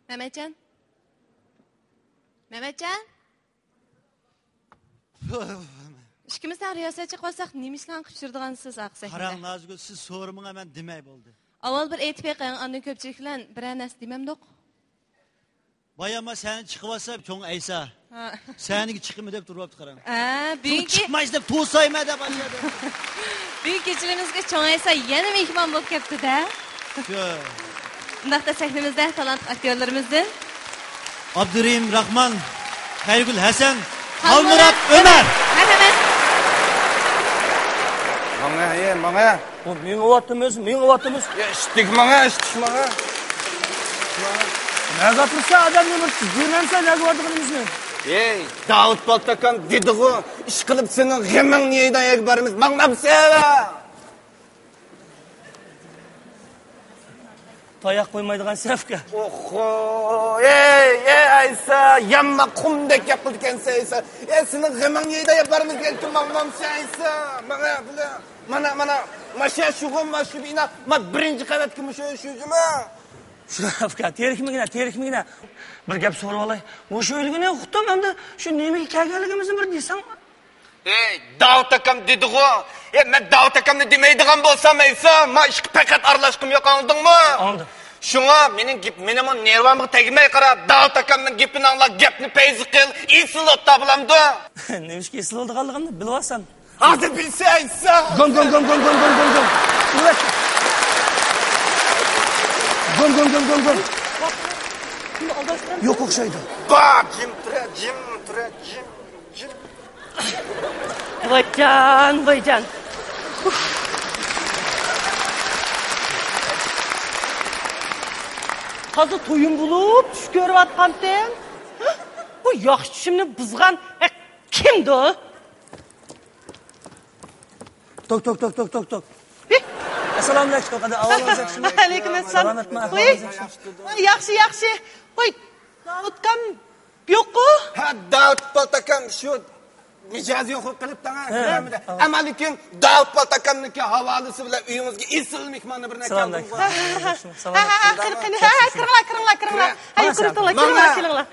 Mehmetcan? Mehmetcan? İkimizden riyosatchi qolsak, nima ishlarni qilishirdigansiz aqsak. Qarang Nazgul, siz so'rimingga men demay bo'ldi. Avval bir aytib qo'ying, andan ko'pchilik bilan biror narsa demamdiq. Bayama seni chiqib olsa, cho'ng Aysa. Seniga chiqimi deb turibdi qarang. Bugungi chiqmaysiz deb to'sayma deb aytadi. Bugun kechirimizga cho'ng Aysa yana mehmon bo'lib kelibdi-da. Bundaqda sahnamizda talant aktyorlarimizdan Abdurrahim Rahman, Xayrgul Hasan, Almurat Ömer. Marhamat. Mana. O men ovatimiz. Eshitdik mana. Nazatlıksa adam ne var? Görmemse ne gördüğünüzü. Ey, Davut Baltakan dediği iş kılıp senin hemen niyeyden ekberimiz mağnapsana. Tayak koymaydıgan sefke. Oho, ey Aysa, yanma kumdek yapılırken Aysa. Senin hemen niyeyden ekberimiz geldi mağnapsana Aysa. Mana, maşa şuğum maşı bina, ma birinci kavat kimi şuyucuma. Şurafka, terikmigine. Bir gap sorup alay. O şöylüğüne uqtam hem de şu nemeyi kelganligimizni bir deysan mı? Ey, Davut akam dedi o. Men Davut akamni demeydigan bolsam Aysa, ma ishqi faqat aralashqim yo'q, anladingmi? Anladım. Şuna mening nervamga tegmay qarab, Davut akamning gapini anglab, gapni payzi qil, esil otda bilamdi. Nemishki esil oldiganligimni bilibsan. Hozir bilsa Aysa. Gom. Ulat. Gom. Yok okşaydı. Bak, jim tura. Vaycan. Hazır toyun bulup tuş görüp atkanten. Bu yaxşı şimdi bızgan kimdi o? Tok. Assalamu alaikum. Hadi avvalacak şimdi. Aleykümselam. Yaxshi. Voy, Davutkan yo'q-ku? Ha, Davut Baltakam şu mijoz yo'q qilib tanga. Ammo lekin Davut Baltakamniki havolasi bilan uyimizga esil mehmonni bir nakan. Kiringlar. Ay, kiringlar.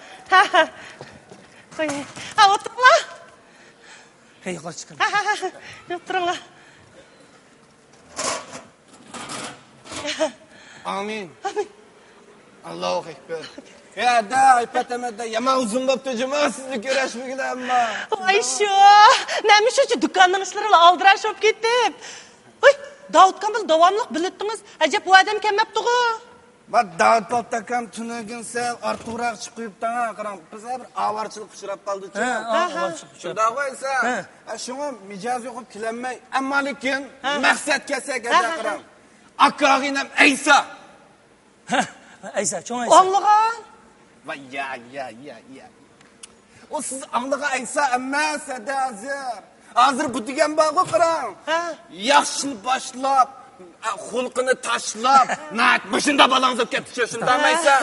Ha, o'tiringlar. Hey, yuqori chiqing. O'tiringlar. Amin. Allahu ekber. Ya da ipatamada yama uzun bo'pti juma sizni ko'rashmagin amma. Ay shu, nima shu do'konning ishlarini aldirashib ketib. Voy, Davutkan biz davomli bilibdingiz. Ajab bu odam kelmabdi-ku. Va Davut Baltakam tunagin sal ortiqroq chiqib qo'yibdi-ha, qarang. Biz bir avarchilik uchrab qoldik-ku. Shunda qo'ysa, shunga mijoz yo'qib kelanmay, ammo lekin maqsad kelsak qarang. Akag'inam Aysa. Aysa, cho'ng Aysa. Anlagan. Va ya. O siz anlagan Aysa emas, hozir bu degan bog'i qarang. Yaxshini boshlab, xulqini tashlab, nat boshunda balangiz olib ketdi, shundami Aysa?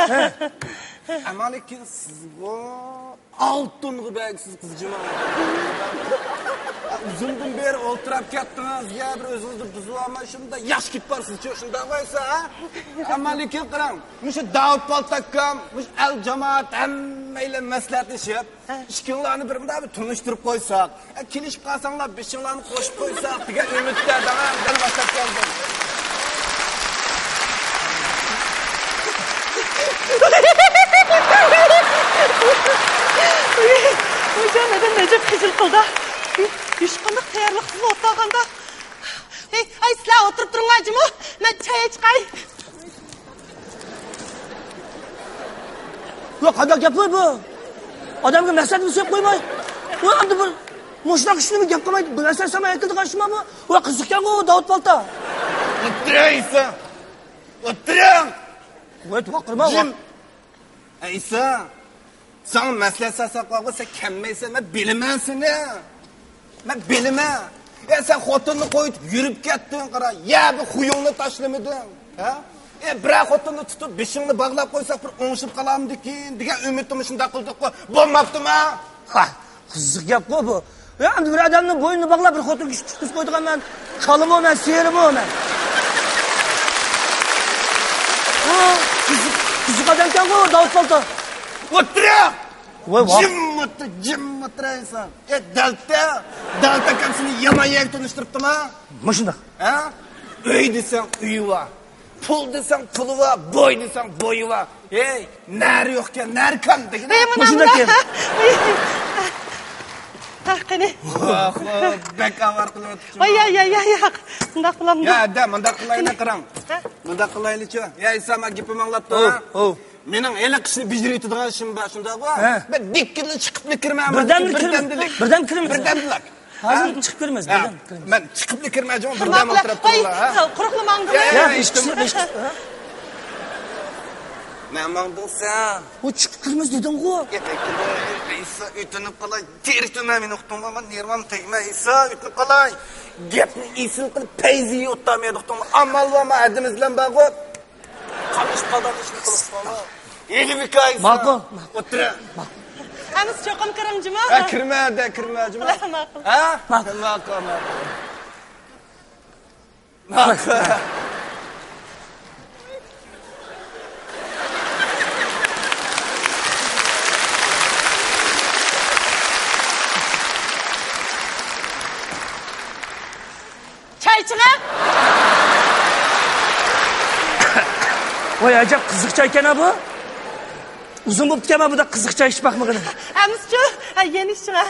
Ammo lekin siz bu altın g'ibagsiz qizjima. Uzundan beri o'tirib ketdingiz, ya bir o'zingizni buzib olmashimda yaxshi ketib borsiz-chi, shunda qo'ysa, ha? Ammo lekin qarang, shu Davut Baltakam, shu al jamoat hammaylar maslahatlashib, ishkillarni bir tunishtirib qo'ysak, kelishib qolsanglar, beshinglarni qo'shib qo'ysak degan umidda dana boshlab keldim. Hocam neden necip kızıl kıldı? Yuşkanlık tayarlık kızıl otağında. Ay silah oturup durun acımı. Ben çaya çıkayım. Yok hadi yapıyor bu. Adamga maqsad bir söylep qo'ymay. O endi bir mushroq ishni gap qilmaydi. Bilasan sama aytildi qarshima bu. O qiziqgan o Davut Balta. O'tiraysa. O'tiring. Voy to'qirma. Aysa. Sen maslahat saqlag'isa kammaysan, men bilaman seni. Men bilaman. Sen xotinni qo'yib yurib ketding, qara. Ya bu xuyungni tashlamading, ha? Bir xotinni tutib beshingni bog'lab qo'ysak bir o'ngishib qolamdikin degan umidimni shunda qildik-ku. Bo'lmabdimi? Ha, qiziq gap-ku bu. Ya endi bir odamning bo'ynini bog'lab bir xotinga tutib qo'ydigan men kalım o, ben serim o, ben. Kızık qadamkan bu Davut Palto. O'tirib. Voy, voy. Jim o'tiraysan. Dalta kamsini yomon yer tunishtiribdimi? Mana shunday. Ha? Uy desang uyi bor. Pul desang puli bor, boy desang bo'yi bor. Ey, nari yo'qkan, nari kam degan. Mana shunday kel. Qani. Bekavar qilib o'tibdi. Voy, Bundaq qilamdi. Ya, da, bundaq qilaylik qarang. Bundaq qilaylik-chi. Ya, Isama gapim anglabdi. Mening eliq ishni bijiraydigan ishim bor, shundaqmi? Ben dikkini chiqib kirmayman. Birdan kiramiz. Birdamlik. Hozir chiqib kiramiz, birdan kiramiz. Men chiqib kirmayman, birdan o'tirib turibman, ha. Quruqlamangdir. Ya, ishqi. Ne mangdın sen? O çıkıp kırmız dedin ku. İsa ütünüp kalay. Tertüme meni uqtum ama nervam tegme. İsa ütünüp kalay. Gepni isil qilib peyziyi o'ttamay uqtum. Amal va ma'adimizdan bag'o. Qamish qadar ishni qilibman. Elbika İsa. Ma'qul. O'tir. Hamis cho'qim kirimjimi? Ha, kirmajimi? Ma'qul. Ha? Ma'qul. Çayçığa? Voy, acab qiziqcha ekan bu. Uzun bo'lib ketgan bu da qiziqcha ish baxmig'ini. Hamischi, yeni ishchiga.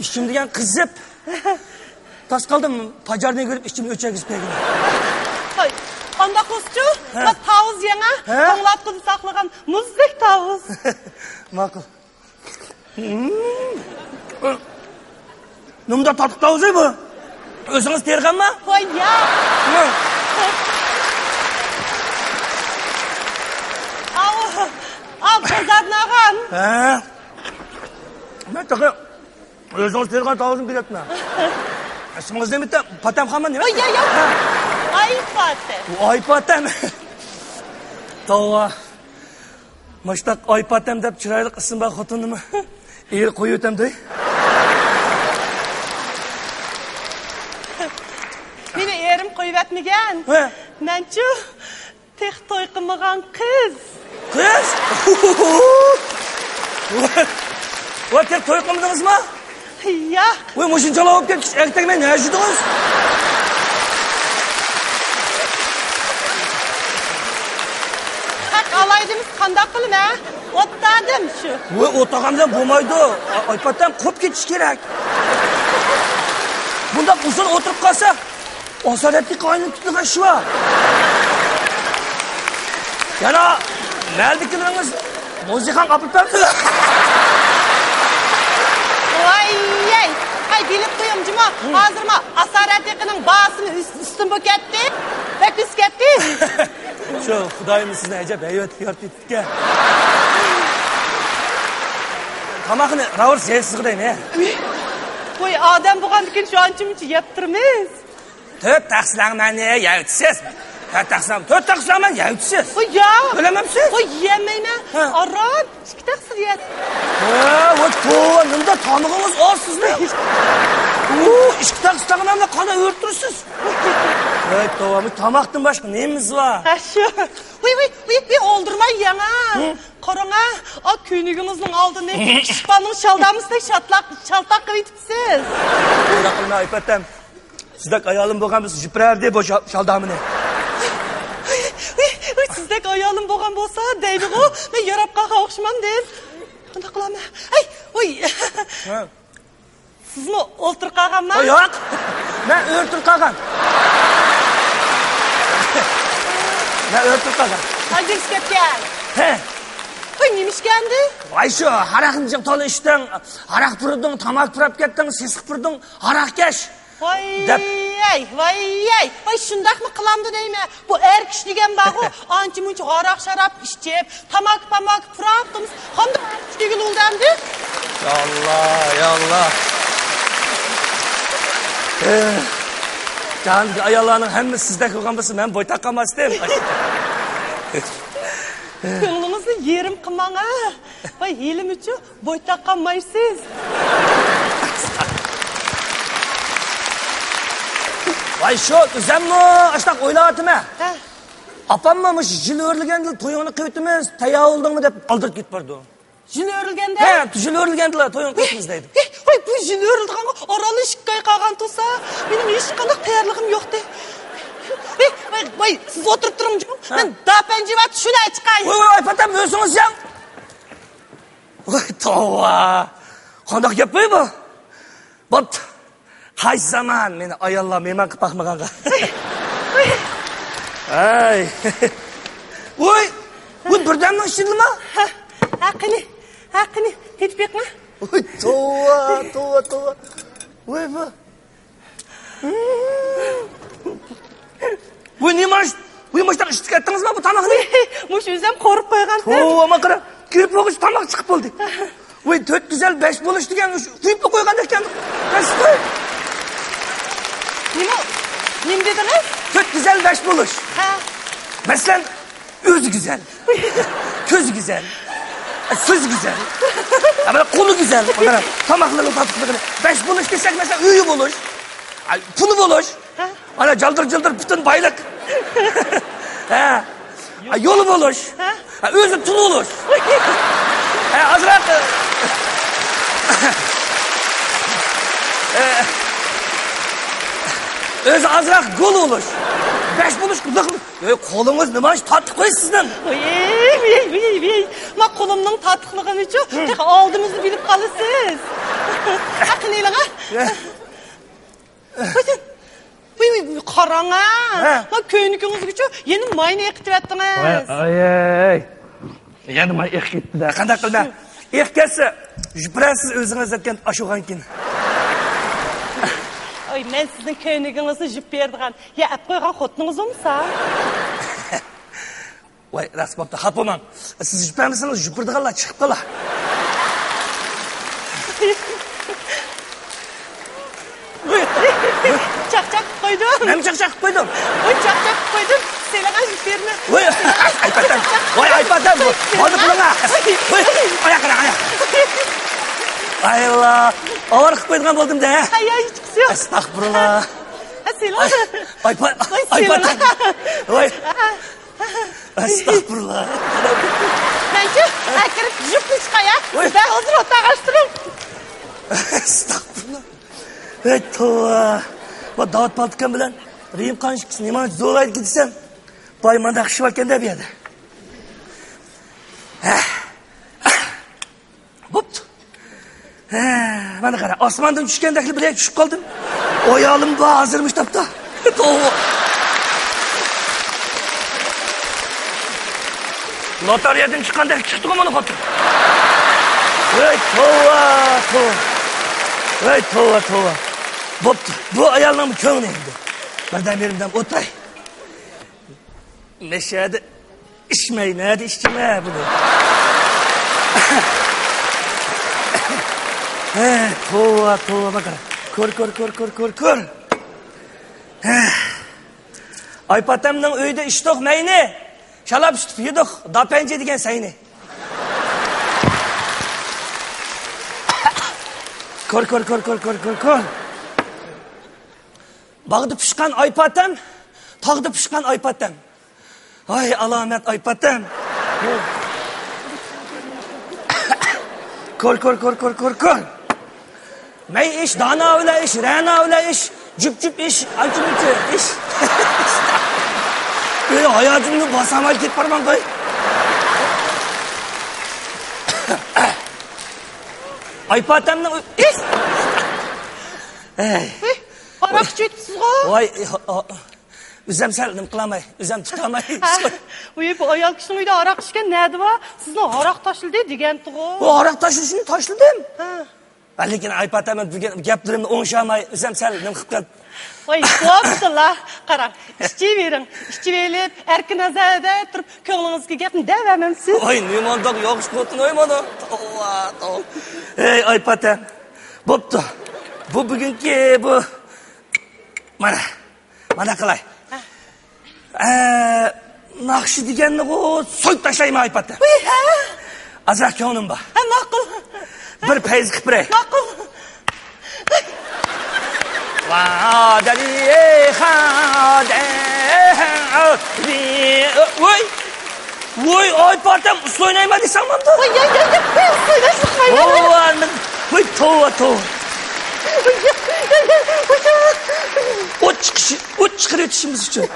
Ishim degan qizib. Tas qoldim, pajarni ko'rib ishimni o'chagizib qo'ygan. Hoy, qandoq bo'lsa-chu? Va tavuz yana, qo'nglab qilib saqlagan muzdek tavuz. Ma'qul. Numda tatib tavuz bu. O'zingiz terganmi? Voy, ya. Al, pazarnagan. Ha. Men taqa o'zingiz tergan tavuzim kelyapti. Ishingizda bitta patam hamma nima? Voy, ya. Ay patam. Ay patam. Tova. Mashtaq ay patam deb chiroyli ism bor xotinimni. Er qo'yib o'tamdi. Meni erim qo'yib atmagan. Menchu tek to'y qilmagan qiz. Qiz? Voy, tek to'y qilmadingizmi? Yo'q. Voy, mushunchalar olib ketib, ertakmen nima yashadingiz? Haq alaydimiz qandoq qilib, ha? O'tdadim shu. Voy, o'tag'amdan bo'lmaydi. Oypatdan qo'yib ketish kerak. Bunda uzun o'tirib qolsa, osonatli qo'yinib tutgan shu. Yana naldikilarimiz musiqani qapiltabdi. Voy, ay bilib qo'yim juma. Hozirma asoratining basini ustim bo'lib ketdi. Bak us ketdi. Shu xudoyimiz sizni ajab hayot yoritibdi. Tamoqni ravrs yeysiz qidaymi? Voy, odam bo'lgandan shu ancha-muncha yeb turmiz. 4 taqsilarni yeysiz. 4 taqsilarni yeysiz. Voy, ya. Bilamamsiz? Voy, yemayman. Arab, 2 taqsir yet. Voy, to'g'ri, nimda tomog'ingiz ozsizmi? 2 taqsilarni qana o'rtirsiz. Voy, to'g'ri, tomoqdan boshqa nemiz bor? Ha shu. Voy, o'ldirmay yana. Qarang-a, o kuyniginizning oldini ishpaning shaldamizda shaltaq qilib yutibsiz. Bunda qilma aypatam. Sizdek ayolim bo'lganmiz, jiprardi bu shaldamini. Voy, sizdek ayolim bo'lgan bo'lsa, deydi-ku, men yarab qolgan o'xshaman deb. Qanday qilaman? Voy. Sizmi o'ltirib qolganman? Yo'q. Men o'ltirib qolgan. Hajingiz ketgan. He. Voy, nima ishgandi? Voy, shu haraqni jiqtoli ishdan, haraq purding, tamak purab ketding, sesiq purding, haraqkash. Voy, voy, shundaqmi qilamdi deyman. Bu kish degan bog'u, ancha-muncha haraq sharab ichib, tamak purabdimiz. Qanday kuchli bo'ldamdi? Ya Allah. Canlı ayollarning hammasi sizda ko'rgan bo'lsa, men bo'y taqamasdim. Ko'nglingizni yerim qilmang, ha. Voy, yelim uchun bo'y taqamaysiz. Voy, shu o'zimmi ashtaq o'ylayapman. Apammamış jil o'rilganda to'yingni qilibmiz, tayyor oldingmi deb oldirib ketib bordi. Jil o'rilganda? Ha, jil o'rilgandilar, to'yingni qilibmiz deydi. Voy, bu jil o'rilgan orani ishqay qolgan tursa, mening hech qanday tayyorligim yo'qdi. Voy, siz o'tirib turing. Men dapanjivat shunday chiqay. Voy, aypatam o'zingiz ham. Voy, tova. Qanday gap bu? Bo'pti. Qaysi zaman meni ayollar mehmon qilib baqmaganga. Ay. Voy, bu birdamdan ishladimi? Haqini, ketibmi? Voy, tova. Voy, bu. Voy, nima ish? Voy, mashta ishga ketdingizmi bu tamoqni? Mush o'zim qo'rib qo'ygandim. Tova, qara. Kirib o'qish tamoq chiqib bo'ldi. Voy, 4 güzel 5 bo'lish degan quyib qo'ygan ekan. Qasdi. Nima dediniz? 4 güzel 5 buluş. Ha. Mesela özü güzel. Közü güzel. Söz güzel. Ama konu güzel. Tamakları tatlıkları. 5 buluş desek mesela üyü buluş. Pulu buluş. Ana caldır bütün baylık. Ha. Yolu buluş. Özü tulu buluş. Azrak. Özü azrak gol olur. 5 buluş kudaklı. Kolunuz nima iş tatlı koy sizden. Ma qo'limning tatliqligini uchun tek oldimizni bilib qolasiz. Aqlilaga. Voy, qarang ha. Ma ko'ynigingiz uchun yeni mayni eqitayotdingiz. Ay. Yana may eq ketdi-da. Qanday qilma? Eq kelsa, jipransiz o'zingiz aytgan ashugankin. Oy, men sizning ko'ynigingizni jip berdigan, yeb qo'ygan xotiningiz-mi? Voy, rasbobda xapoman. Siz jipransiz jipirdiganlar chiqib qolar. Chaqchaq qo'ydim. Nima chaqchaq qo'ydim? Voy, chaqchaq qo'ydim. Selagan jipirni. Voy, aypatam. Voy, aypatam. Hozir qilaman. Voy, oyoqqa. Ayollar, avvar qilib qo'ygan bo'ldim-da. Ay, hech qisi yo'q. Astag'firullah. Selam. Aypatam. Voy. Astag'firullah. Menchi, akirib jipni chiqaya. Ben hozir o'tag'ashtirim. Astag'firullah. Ey tova. Bu Davut Paltkan bilan Rim qanchisi nima zo'raydi desam, poymanda xishib ekan deb edi. Bo'pti. Mana qara, osmondan tushgandek bilak tushib qoldim. Oyolim hozirmish topda. Tova. Loteriyadan chiqqandek chiqdi-ku mana xotin. Ey tova. Ey tova. Bo'pti. Bu ayolning ko'ngli endi. Birdan o'tay. Meshadi ishmaydi, ishchima buni. Tova bakara. Ko'r. Aypatamning uyda ish to'qmayni. Shalab tutib yedik, dapanji degan sayni. Ko'r. Bag'di pishgan aypatam, tog'di pishgan aypatam. Ay, alomat aypatam. Ko'r. May ish, dana ula ish, rana ula ish, jup ish, alchunchi ish. Böyle hayatımda basamak git parmağım koy. Aypatamni ish. Aroq ichibsiz go? Voy, o'zim sal nim qilamay, o'zim tutamay. Voy, bu ayol kishining uyda aroq ichgan nadi va sizni aroq tashildi degan-ku. Bu aroq tashilishini tashladim. Lekin aypatamni gaplarimni o'ngshamay, o'zim sal nim qilib qoldim. Voy, bo'ptilar. Qarang, ichivering. Ichivelib, erkin nazarda turib, ko'nglingizga gapni devamansiz. Voy, nemondoq yoqish qo'tin o'ymadi. Tova. Ey, aypatam. Bo'pti. Bu bugungi bu mana qilay. Naqshi deganni so'yib tashlayman aypatam. Azroq ko'nglim bor. Ma'qul. Bir payz qilib beray. Ma'qul. Va dali xade Voy, ay partam so'ynayman desam bunda. Voy, ya, so'ynashni Voy, voy, tova. O't chiqarib o'tishimiz uchun.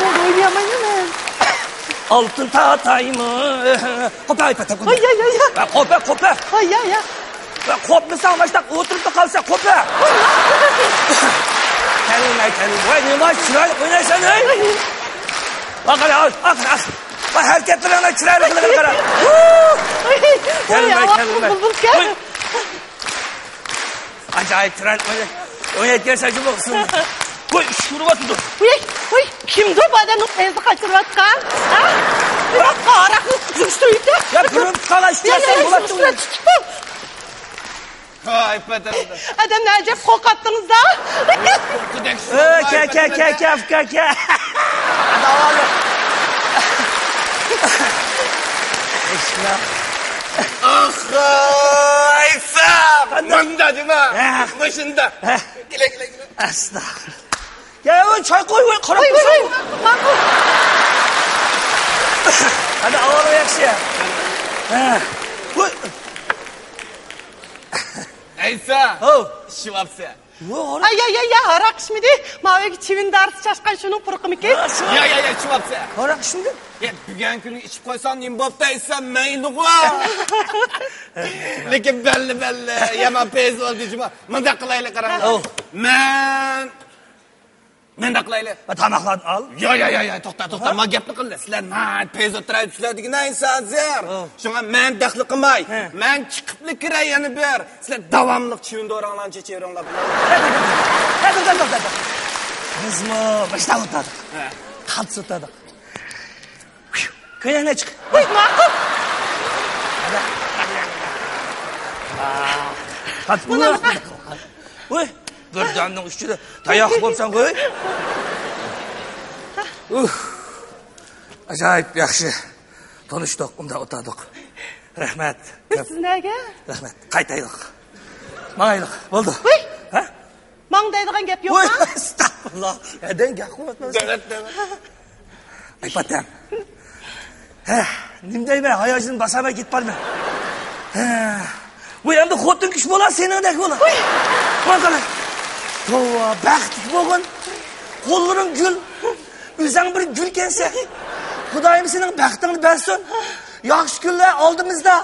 O'ynayaman men. Altın tatayımı. Kopa ay patam. Ay. Kopa. Ay. Kopmasan başta oturup da kalsa kopa. Kendin. Vay ne var çırayla oynaysan ey. Bak. Bak hareketlerine çırayla kara. Kendin. Acayip çırayla oynayıp gelsen şu baksın. Koy şuruba tutun. Uy, kimdir bu adamın teyze kaçırvatkan? Ha? Bırak karakını tutuşturuydu. Ya kırım kala istiyorsan bulat tutun. Ay patam. Adam ne acayip kok attınız da? Ke. Davalı. Ah İsa. Bunda değil mi? Başında. Güle. Estağfurullah. Ya çay koy karak Oy. Makul. Hadi alalım yakşıya. İsa. Oh. Şu hapse. Ay, harak şimdi. Maveki çivin darısı çaşkan şunun pırkım iki. Ya şu hapse. Karak şimdi. Ya bugün günü içip koysan imbopta İsa meyli koy. Lekin belli. Yaman peyz oldu cuma. Mındak kılayla karanlık. Men de qilayli. Tamaklarni al. Ya, to'xta. Ma gapni qildi. Sizlar men pez o'tirib sizlardigina inson zar. Shunga men daxli qilmay. Men chiqibli kiray yana ber. Sizlar davomli chivin do'ranglarni checheringlar. Bizmi başta o'tadi. Qalb o'tadi. Ko'yana chiq. Uy, ma'qul. Buna. Uy, bir jonning ustida tayoq bo'lsan qo'y. Ajoyib yaxshi. Tanishdik, unda o'tadik. Rahmat. Siz nega? Rahmat. Qaytaylik. Mayliq, bo'ldi. Uy. Ha? Mangdaydigan gap Uy, yo'qmi? astag'firulloh. Edan gap qilmayapman. Ay patam. Nimdayman, hayojidan basamay ketibman. Bu endi xotin kishi bo'lar, seningdek bo'lar. Mana qara. Tova, baxtli bo'lgin. Qo'llaring gul. O'zing bir gul kelsa. Xudoyim sening baxtingni bersin. Yaxshi kunlar oldimizda.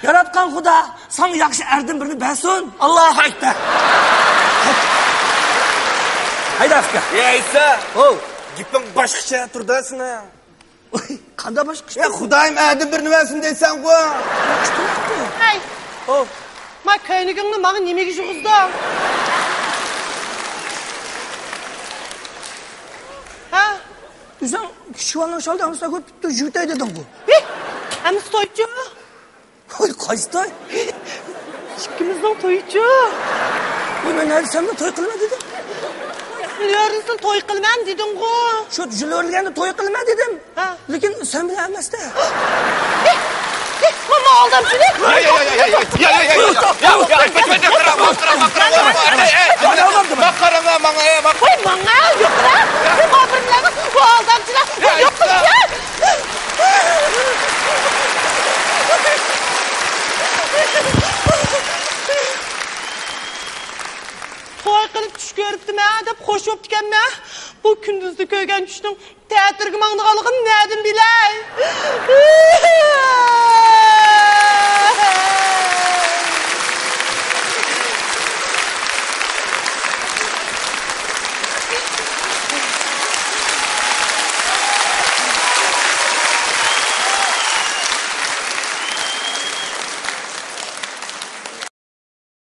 Yaratgan Xudo sana yaxshi ardin birini bersin. Allohu akbar. Hayda afka. Ya İsa. Oh, Gipin boshqacha turdasin. qanday boshqa? Ya Xudoyim ardin birini bersin deysan ku. Hey. Oh, Ma köynügünü bana nimeге juğuzdu? Ha? o'zing kishvanning sholdamizda ko'p bitta jutay dedim bu. Hem toycu. Oy, qaysi to'y? İkimizden toycu. Men nima desam to'y qilma dedim. Biliyorsun toy qilmam dedin ku. Shu jilorganda to'y qilma dedim. Ha. Lekin sen bilan emasda. Mama aldım seni. Oy bana yok lan. Bir kabrimleme. Bu aldım seni. Yok kız ya. Toy qilib tush ko'ribdim deb xo'sh o'pdikanmi? Bu kunduzda ko'rgan tushning teatrga mangdiganligini nedim bilay.